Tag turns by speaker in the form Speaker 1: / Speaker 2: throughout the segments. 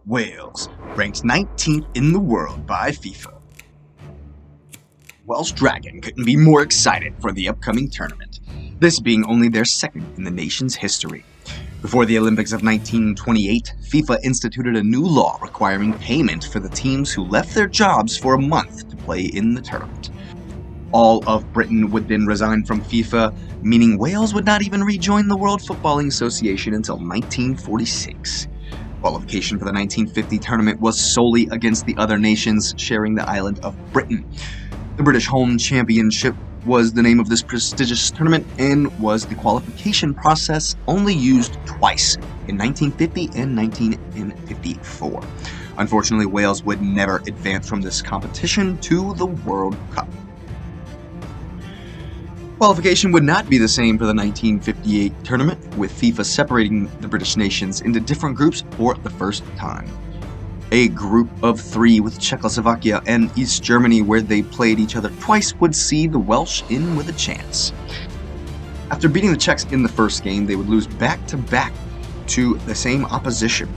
Speaker 1: Wales, ranked 19th in the world by FIFA. Welsh Dragon couldn't be more excited for the upcoming tournament, this being only their second in the nation's history. Before the Olympics of 1928, FIFA instituted a new law requiring payment for the teams who left their jobs for a month to play in the tournament. All of Britain would then resign from FIFA, meaning Wales would not even rejoin the World Footballing Association until 1946. Qualification for the 1950 tournament was solely against the other nations sharing the island of Britain. The British Home Championship was the name of this prestigious tournament and was the qualification process only used twice, in 1950 and 1954. Unfortunately, Wales would never advance from this competition to the World Cup. Qualification would not be the same for the 1958 tournament, with FIFA separating the British nations into different groups for the first time. A group of three with Czechoslovakia and East Germany, where they played each other twice, would see the Welsh in with a chance. After beating the Czechs in the first game, they would lose back-to-back to the same opposition,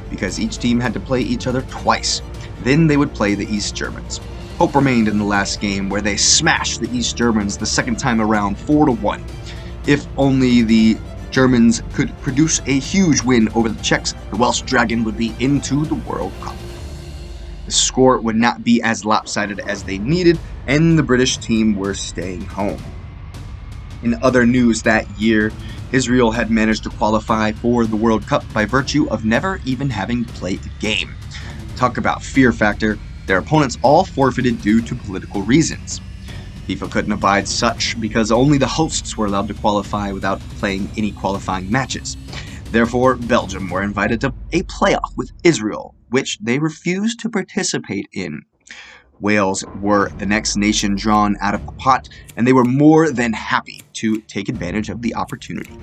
Speaker 1: because each team had to play each other twice. Then they would play the East Germans. Hope remained in the last game, where they smashed the East Germans the second time around 4-1. If only the Germans could produce a huge win over the Czechs, the Welsh Dragon would be into the World Cup. The score would not be as lopsided as they needed, and the British team were staying home. In other news that year, Israel had managed to qualify for the World Cup by virtue of never even having played a game. Talk about fear factor. Their opponents all forfeited due to political reasons. FIFA couldn't abide such because only the hosts were allowed to qualify without playing any qualifying matches. Therefore, Belgium were invited to a playoff with Israel, which they refused to participate in. Wales were the next nation drawn out of the pot, and they were more than happy to take advantage of the opportunity.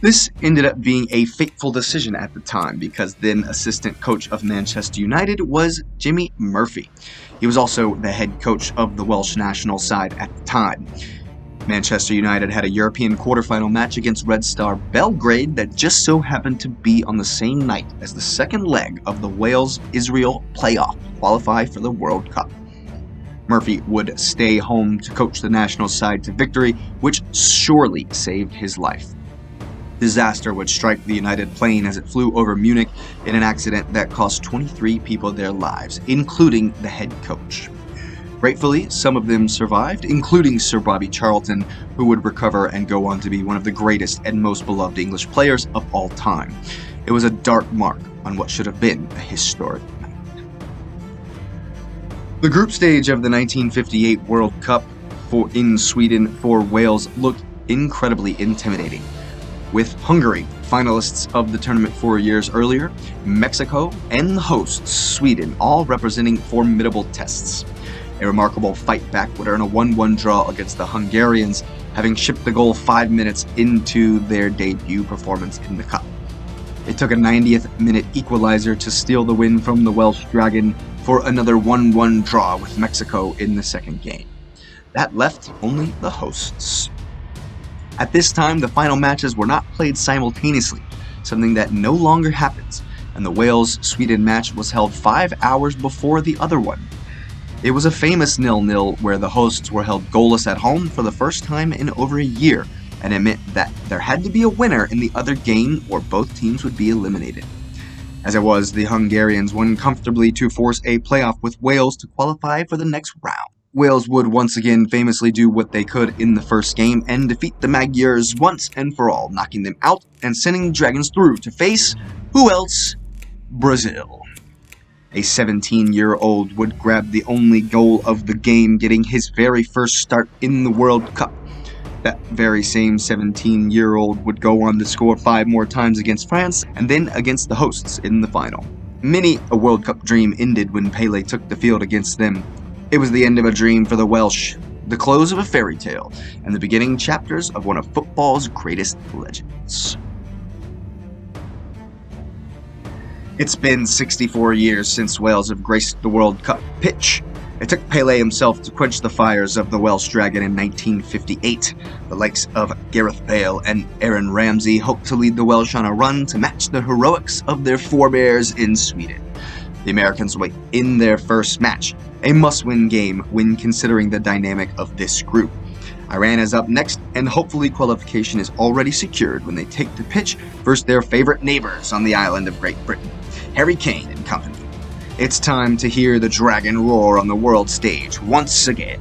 Speaker 1: This ended up being a fateful decision at the time, because then assistant coach of Manchester United was Jimmy Murphy. He was also the head coach of the Welsh national side at the time. Manchester United had a European quarterfinal match against Red Star Belgrade that just so happened to be on the same night as the second leg of the Wales-Israel playoff to qualify for the World Cup. Murphy would stay home to coach the national side to victory, which surely saved his life. Disaster would strike the United plane as it flew over Munich in an accident that cost 23 people their lives, including the head coach. Gratefully, some of them survived, including Sir Bobby Charlton, who would recover and go on to be one of the greatest and most beloved English players of all time. It was a dark mark on what should have been a historic night. The group stage of the 1958 World Cup in Sweden for Wales looked incredibly intimidating, with Hungary, finalists of the tournament 4 years earlier, Mexico, and the hosts, Sweden, all representing formidable tests. A remarkable fight back would earn a 1-1 draw against the Hungarians, having shipped the goal 5 minutes into their debut performance in the Cup. It took a 90th minute equalizer to steal the win from the Welsh Dragon for another 1-1 draw with Mexico in the second game. That left only the hosts. At this time, the final matches were not played simultaneously, something that no longer happens, and the Wales-Sweden match was held 5 hours before the other one. It was a famous 0-0 where the hosts were held goalless at home for the first time in over a year, and it meant that there had to be a winner in the other game or both teams would be eliminated. As it was, the Hungarians won comfortably to force a playoff with Wales to qualify for the next round. Wales would once again famously do what they could in the first game and defeat the Magyars once and for all, knocking them out and sending the Dragons through to face, who else? Brazil. A 17-year-old would grab the only goal of the game, getting his very first start in the World Cup. That very same 17-year-old would go on to score 5 more times against France and then against the hosts in the final. Many a World Cup dream ended when Pele took the field against them. It was the end of a dream for the Welsh, the close of a fairy tale, and the beginning chapters of one of football's greatest legends. It's been 64 years since Wales have graced the World Cup pitch, It took Pele himself to quench the fires of the Welsh Dragon in 1958. The likes of Gareth Bale and Aaron Ramsey hoped to lead the Welsh on a run to match the heroics of their forebears in Sweden. The Americans will in their first match, a must-win game when considering the dynamic of this group. Iran is up next, and hopefully qualification is already secured when they take the pitch versus their favorite neighbors on the island of Great Britain, Harry Kane and company. It's time to hear the Dragon roar on the world stage once again.